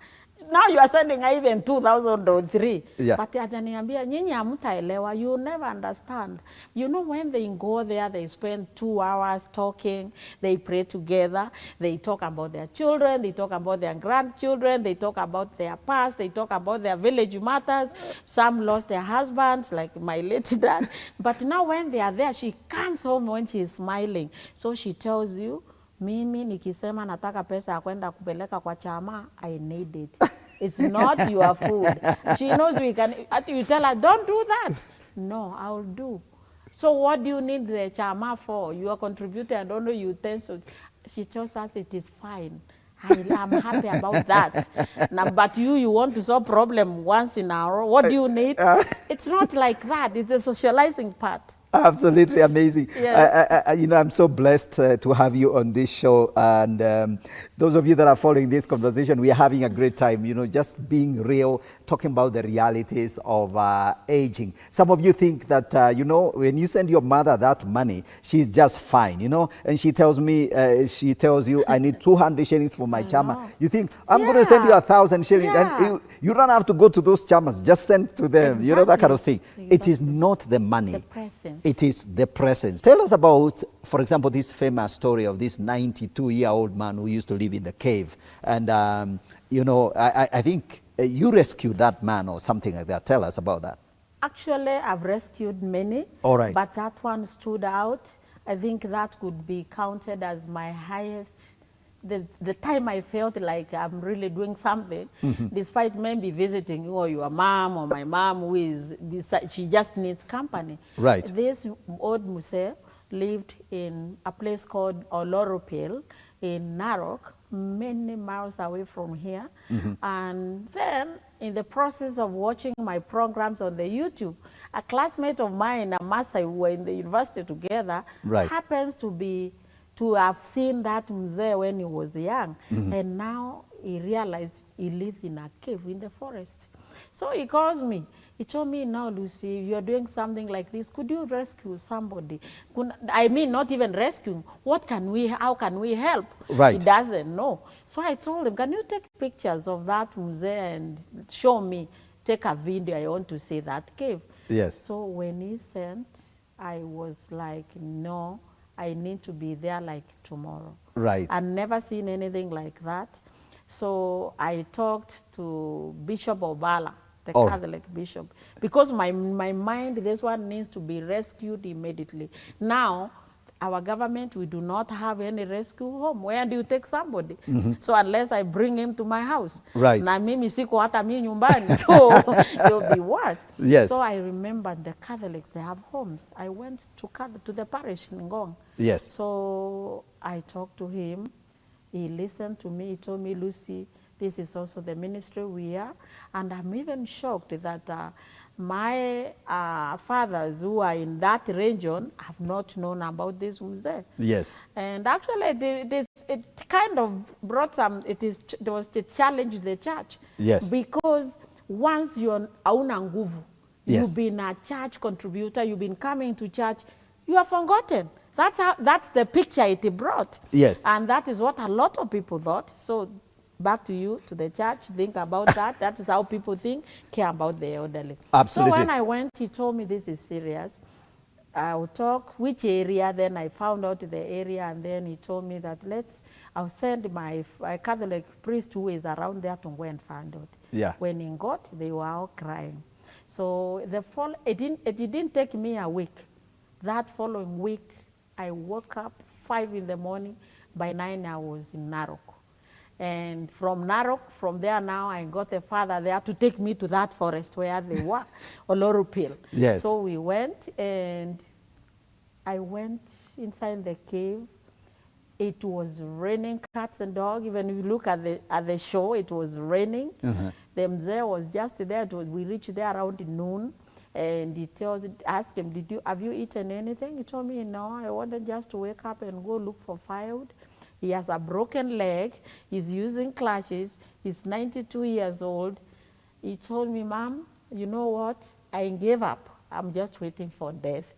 now you are sending even 2,000 or 3. Yeah. But ataniambia, nyinyi hamtaelewa, you never understand. You know, when they go there, they spend 2 hours talking, they pray together, they talk about their children, they talk about their grandchildren, they talk about their past, they talk about their village matters. Some lost their husbands, like my late dad. But now when they are there, she comes home when she is smiling. So she tells you, mimi nikisema nataka pesa ya kwenda kupeleka kwa chama, I need it. It's not your food. She knows we can, you tell her, don't do that. No, I'll do. So what do you need the chama for? You are contributing, I don't know, utensils. She tells us it is fine. I'm happy about that. Now, but you want to solve problem once in an hour. What do you need? It's not like that. It's the socializing part. Absolutely amazing. Yeah. You know, I'm so blessed to have you on this show. And those of you that are following this conversation, we are having a great time, you know, just being real, talking about the realities of aging. Some of you think that, you know, when you send your mother that money, she's just fine, you know, and she tells me, she tells you, I need 200 shillings for my chama. You think, I'm going to send you 1,000 shillings. Yeah. And you don't have to go to those chamas, just send to them, you know, that kind of thing. Exactly. It is not the money. The presence. It is the presence. Tell us about, for example, this famous story of this 92-year-old man who used to live in the cave. And, you know, I think you rescued that man or something like that. Tell us about that. Actually, I've rescued many. All right. But that one stood out. I think that could be counted as my highest. The time I felt like I'm really doing something, despite maybe visiting you or your mom or my mom, who is beside, she just needs company. Right. This old Muse lived in a place called Oloropil in Narok, many miles away from here. And then, in the process of watching my programs on the YouTube, a classmate of mine, a Masai, who were in the university together, Right. happens to have seen that mzee when he was young. And now he realized he lives in a cave in the forest. So he calls me. He told me, now, Lucy, you're doing something like this. Could you rescue somebody? I mean, not even rescue. How can we help? Right. He doesn't know. So I told him, can you take pictures of that mzee and show me? Take a video. I want to see that cave. Yes. So when he sent, I was like, no, I need to be there like tomorrow. Right. I've never seen anything like that. So I talked to Bishop Obala, the Catholic bishop, because my mind, this one needs to be rescued immediately. Now, our government, we do not have any rescue home. Where do you take somebody? So unless I bring him to my house. Right. Na mimi siko hata mi nyumbani, so it'll be worse. Yes. So I remember the Catholics, they have homes. I went to the parish in Ngong. Yes. So I talked to him. He listened to me. He told me, Lucy, this is also the ministry we are. And I'm even shocked that my fathers who are in that region have not known about this mzee. Yes. And actually, it kind of brought some, there was to challenge the church. Yes. Because once you're hauna nguvu, Yes. you've been a church contributor, you've been coming to church, you are forgotten. That's the picture it brought. Yes. And that is what a lot of people thought. So back to you, to the church, think about that. That is how people think, care about the elderly. Absolutely. So when I went, he told me this is serious. I'll talk which area, then I found out the area, and then he told me that I'll send my Catholic priest who is around there to go and find out. Yeah. When he got, they were all crying. So it didn't take me a week. That following week, I woke up 5 in the morning. By 9, I was in Narok. And from Narok, from there now, I got a father there to take me to that forest where they were, Olorupil. Yes. So we went, and I went inside the cave. It was raining cats and dogs. Even if you look at the show, it was raining. The mzee was just there. We reached there around noon. And he asked him, have you eaten anything? He told me, no, I wanted just to wake up and go look for firewood. He has a broken leg. He's using crutches. He's 92 years old. He told me, Mom, you know what? I gave up. I'm just waiting for death.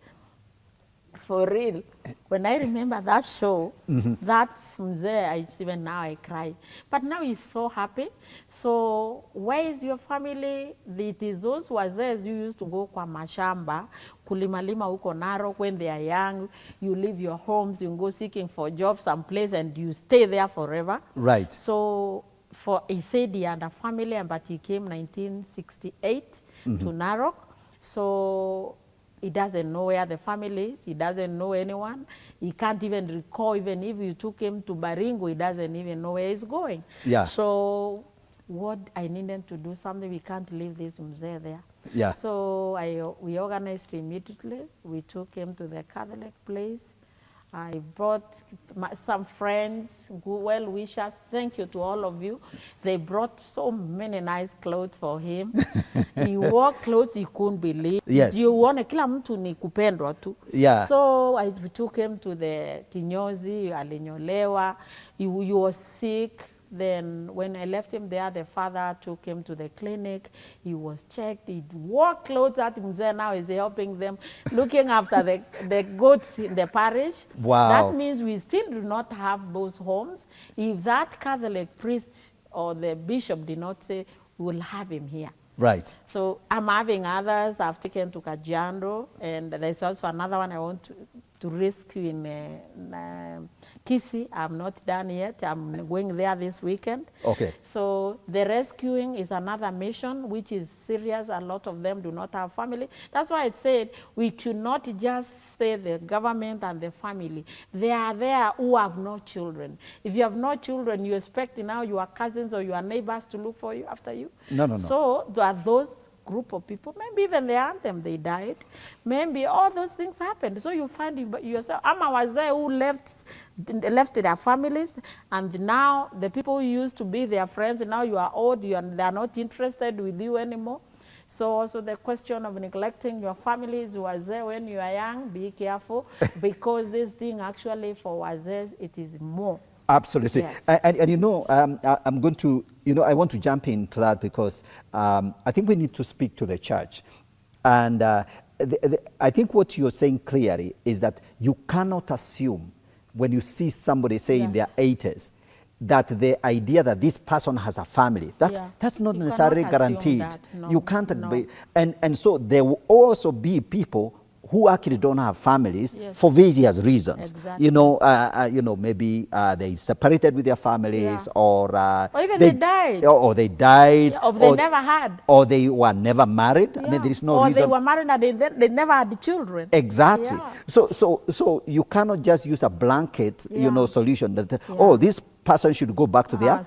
For real. When I remember that show, that's mzee, even now I cry. But now he's so happy. So where is your family? It is those wazees you used to go kwa mashamba, kulimalima huko Narok when they are young. You leave your homes, you go seeking for jobs someplace, and you stay there forever. Right. So he said he had a family, but he came 1968 to Narok. So he doesn't know where the family is. He doesn't know anyone. He can't even recall, even if you took him to Baringo, he doesn't even know where he's going. Yeah. So what I needed to do something, we can't leave this mzee there. Yeah. So we organized immediately. We took him to the Catholic place. I brought some friends, well-wishers. Thank you to all of you. They brought so many nice clothes for him. He wore clothes he couldn't believe. Yes. You want kila mtu ni kupendwa tu. Yeah. So we took him to the kinyozi, alinyolewa. He was sick. Then when I left him there, the father took him to the clinic. He was checked. He wore clothes that mzee now is helping them, looking after the goats in the parish. Wow. That means we still do not have those homes. If that Catholic priest or the bishop did not say, we'll have him here. Right. So I'm having others I've taken to Kajiado, and there's also another one I want to rescue in Kisii. I'm not done yet. I'm going there this weekend. Okay. So the rescuing is another mission, which is serious. A lot of them do not have family. That's why I said we should not just say the government and the family. They are there who have no children. If you have no children, you expect now your cousins or your neighbors to look for you after you? No. So there are those group of people, maybe even the anthem, they died. Maybe all those things happened. So you find yourself, Ama was there who left their families, and now the people who used to be their friends, now you are old, they are not interested with you anymore. So also the question of neglecting your families was there when you are young, be careful, because this thing actually for wazes, it is more. Absolutely. Yes. And you know, I'm going to, I want to jump into that because I think we need to speak to the church. And I think what you're saying clearly is that you cannot assume when you see somebody, say, in their 80s, that the idea that this person has a family, that's not necessarily guaranteed. No, you can't no. be, and so there will also be people who actually don't have families for various reasons. Exactly. Maybe they separated with their families, or even they died, or they died, or they never had, or they were never married. I mean, there is no reason. Or they were married and they never had children. Exactly. Yeah. So you cannot just use a blanket, solution that this person should go back to their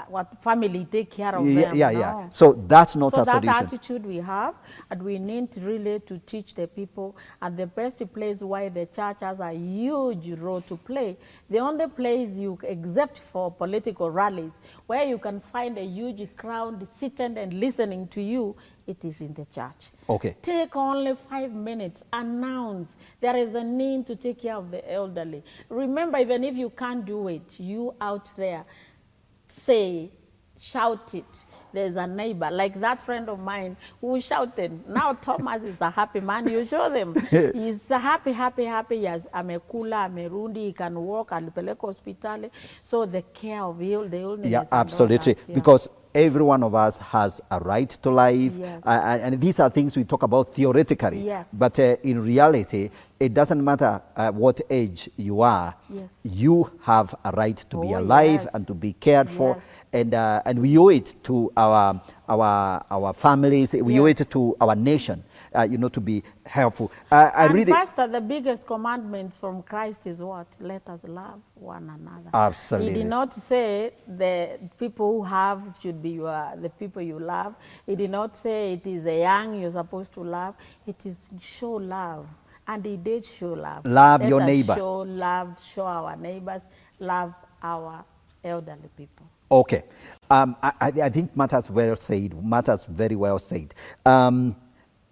what family take care of them. No. So that's not a solution. That attitude we have, and we need really to teach the people. And the best place why the church has a huge role to play. The only place except for political rallies, where you can find a huge crowd sitting and listening to you, it is in the church. Okay. Take only 5 minutes, announce there is a need to take care of the elderly. Remember, even if you can't do it, you out there, say, shout it. There's a neighbor, like that friend of mine who shouted. Now Thomas is a happy man. You show them. He's a happy. Yes, amekula, amerundi, he can walk, alipeleka hospitali. So the care of the illness. Yeah, absolutely. Because every one of us has a right to life. Yes. And these are things we talk about theoretically. Yes. But in reality, it doesn't matter what age you are. Yes. You have a right to be Oh, alive yes. and to be cared for. Yes. And we owe it to our families. We owe it to our nation, to be helpful. I And really, Pastor, the biggest commandment from Christ is what? Let us love one another. Absolutely. He did not say the people who have should be the people you love. He did not say it is a young you're supposed to love. It is show love. And he did show love. Love your Let us neighbor. Show love, show our neighbors, love our elderly people. Okay. I think matters very well said.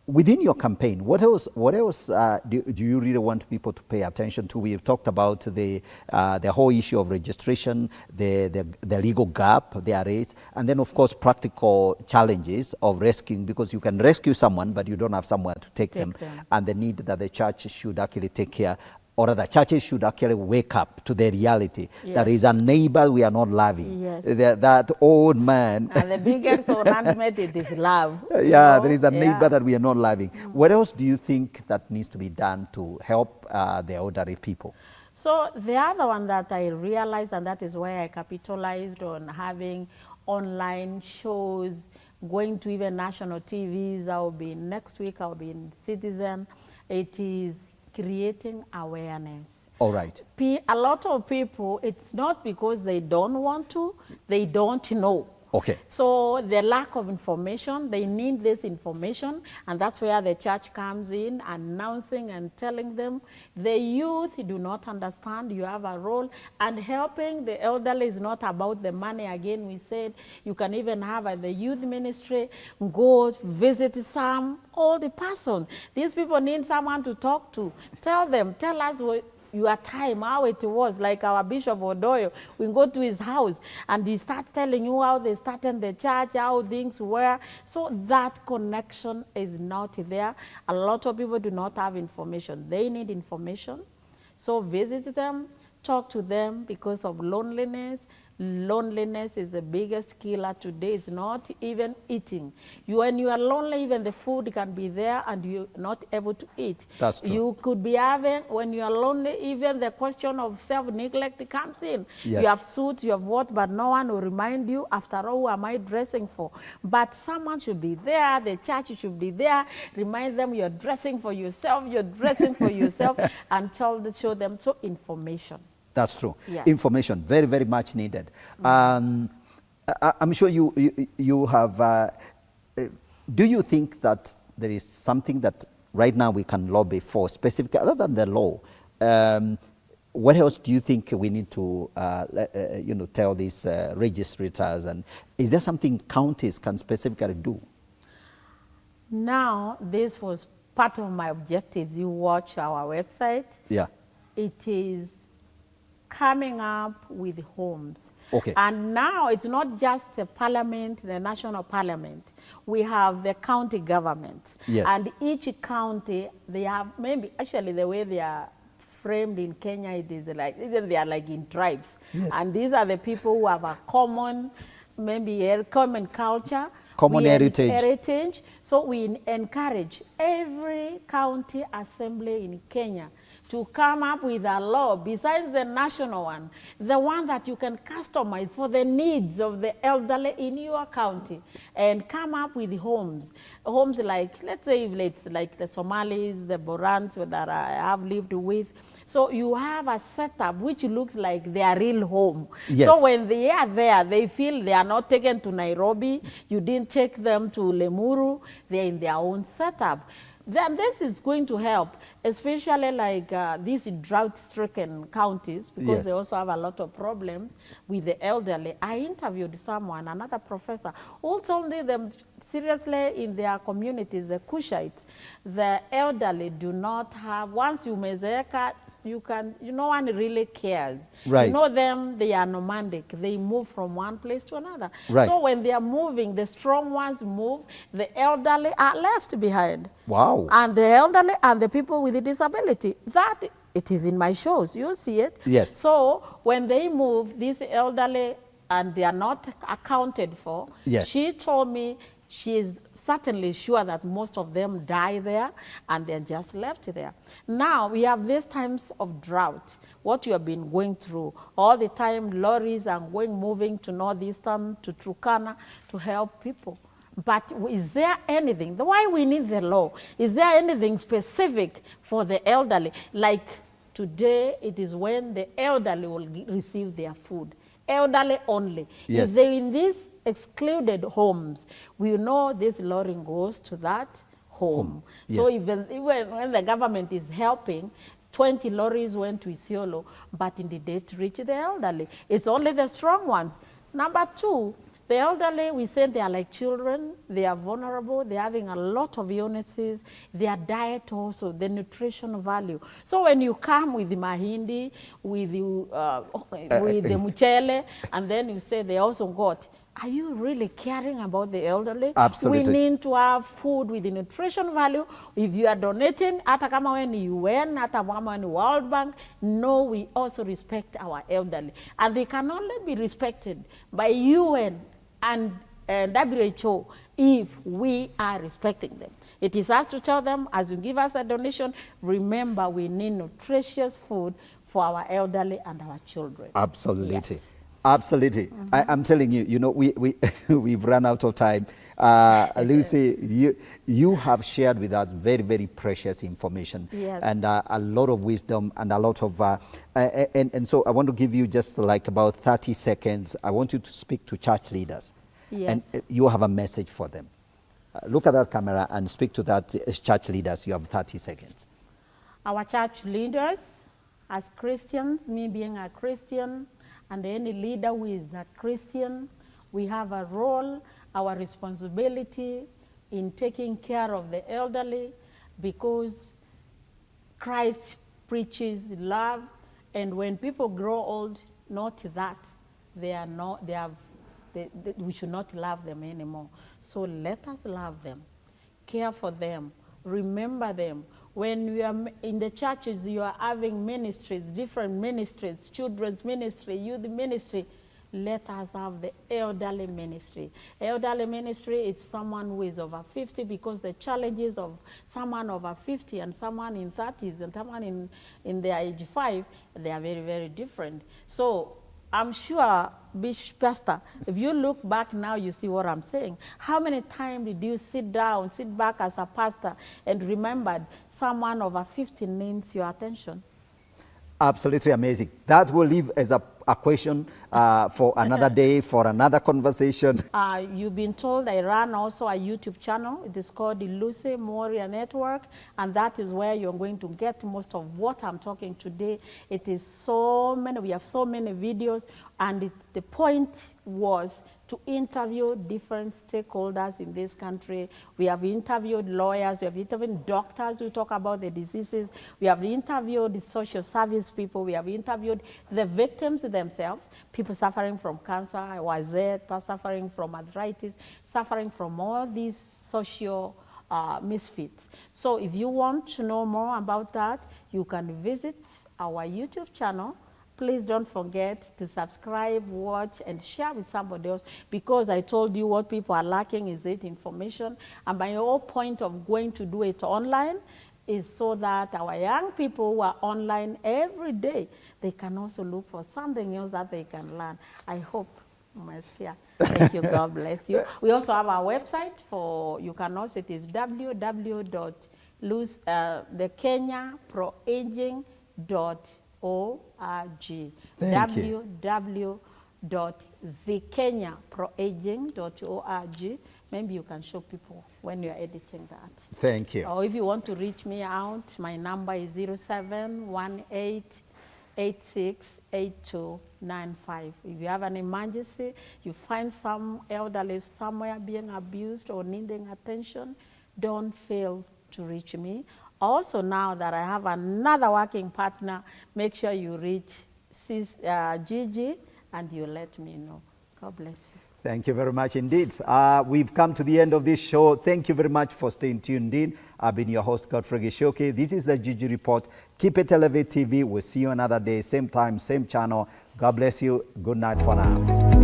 Within your campaign, what else do you really want people to pay attention to? We've talked about the whole issue of registration, the legal gap there is, and then of course practical challenges of rescuing, because you can rescue someone but you don't have somewhere to take them, and the need that the church should actually take care, or the churches should actually wake up to the reality. Yes. There is a neighbor we are not loving. Yes. That old man. And the biggest commandment it is love. Yeah, there is a neighbor Yeah. that we are not loving. What else do you think that needs to be done to help the elderly people? So the other one that I realized, and that is why I capitalized on having online shows, going to even national TVs. Next week I'll be in Citizen. It is creating awareness. All right. A lot of people, it's not because they don't want to, they don't know. Okay. So the lack of information, they need this information, and that's where the church comes in, announcing and telling them. The youth do not understand you have a role, and helping the elderly is not about the money. Again, we said you can even have at the youth ministry, go visit some older person. These people need someone to talk to. Tell us what your time, how it was, like our Bishop Odoyo. We go to his house and he starts telling you how they started the church, how things were. So that connection is not there. A lot of people do not have information. They need information. So visit them, talk to them, because of loneliness. Loneliness is the biggest killer today. It's not even eating. When you are lonely, even the food can be there and you're not able to eat. That's true. You could be having, when you are lonely, even the question of self-neglect comes in. Yes. You have suits, you have what, but no one will remind you, after all, who am I dressing for? But someone should be there, the church should be there, remind them you're dressing for yourself, and show them information. That's true. Yes. Information, very, very much needed. I'm sure you have, do you think that there is something that right now we can lobby for specifically, other than the law? What else do you think we need to, tell these registrators? And is there something counties can specifically do? Now, this was part of my objectives. You watch our website. Yeah. It is coming up with homes. Okay. And now it's not just the parliament, the national parliament. We have the county governments. Yes. And each county, they have, maybe actually the way they are framed in Kenya, it is like, even they are like in tribes. Yes. And these are the people who have a common, maybe a common culture. Common heritage. So we encourage every county assembly in Kenya to come up with a law besides the national one, the one that you can customize for the needs of the elderly in your county, and come up with homes like, let's say, like the Somalis, the Borans that I have lived with. So you have a setup which looks like their real home. Yes. So when they are there, they feel they are not taken to Nairobi. You didn't take them to Lemuru. They're in their own setup. then this is going to help, especially like these drought-stricken counties, because Yes. they also have a lot of problems with the elderly. I interviewed someone, another professor, who told me them seriously in their communities, the Cushites, the elderly do not have, once you mezeeka, no one really cares. Right. You know them, they are nomadic. They move from one place to another. Right. So when they are moving, the strong ones move, the elderly are left behind. Wow. And the elderly and the people with a disability. That, it is in my shows, you see it. Yes. So when they move, these elderly, and they are not accounted for, Yes. she told me she is certainly sure that most of them die there and they're just left there. Now we have these times of drought, what you have been going through. All the time lorries are moving to northeastern, to Turkana to help people. But is there anything, why we need the law? Is there anything specific for the elderly? Like today, it is when the elderly will receive their food. Elderly only. Yes. If they're in these excluded homes, we know this lorry goes to that home. So Yes. even when the government is helping, 20 lorries went to Isiolo, but in the day to reach the elderly. It's only the strong ones. Number two, the elderly, we say they are like children, they are vulnerable, they're having a lot of illnesses, their diet also, the nutrition value. So when you come with the mahindi, with the muchele, and then you say they also got, are you really caring about the elderly? Absolutely. We need to have food with the nutrition value. If you are donating, hata kama we ni UN, hata kama ni World Bank, no, we also respect our elderly. And they can only be respected by UN and WHO if we are respecting them. It is us to tell them, as you give us a donation, remember we need nutritious food for our elderly and our children. Absolutely. Yes. Absolutely. I'm telling you, you know, we've run out of time. Lucy, you have shared with us very, very precious information. Yes. And a lot of wisdom and a lot of, and so I want to give you just like about 30 seconds. I want you to speak to church leaders. Yes. And you have a message for them. Look at that camera and speak to that church leaders. You have 30 seconds. Our church leaders, as Christians, me being a Christian, and any leader who is a Christian, we have a role, our responsibility in taking care of the elderly, because Christ preaches love, and when people grow old, not that we should not love them anymore. So let us love them, care for them, remember them. When you are in the churches, you are having ministries, different ministries, children's ministry, youth ministry. Let us have the elderly ministry. Elderly ministry is someone who is over 50, because the challenges of someone over 50 and someone in 30s and someone in their age 5, they are very, very different. So I'm sure, Bishop Pastor, if you look back now, you see what I'm saying. How many times did you sit back as a pastor and remembered someone over 50 needs your attention? Absolutely amazing. That will leave as a question for another day, for another conversation. You've been told I run also a YouTube channel. It is called the Lucy Mworia Network, and that is where you're going to get most of what I'm talking today. It is so many, we have so many videos, and the point was to interview different stakeholders in this country. We have interviewed lawyers, we have interviewed doctors who talk about the diseases, we have interviewed the social service people, we have interviewed the victims themselves, people suffering from cancer, people suffering from arthritis, suffering from all these social misfits. So if you want to know more about that, you can visit our YouTube channel. Please don't forget to subscribe, watch, and share with somebody else, because I told you what people are lacking is that information. And my whole point of going to do it online is so that our young people who are online every day, they can also look for something else that they can learn. I hope. Thank you. God bless you. We also have our website for, you can also, it is www.thekenyaproaging.org. www.thekenyaproaging.org. maybe you can show people when you're editing that. Thank you. Or if you want to reach me out, my number is 0718868295. If you have an emergency, you find some elderly somewhere being abused or needing attention, don't fail to reach me. Also, now that I have another working partner, make sure you reach Gigi and you let me know. God bless you. Thank you very much indeed. We've come to the end of this show. Thank you very much for staying tuned in. I've been your host, Godfrey Gichuki. This is the Gigi Report. Keep it Elevate TV. We'll see you another day, same time, same channel. God bless you. Good night for now.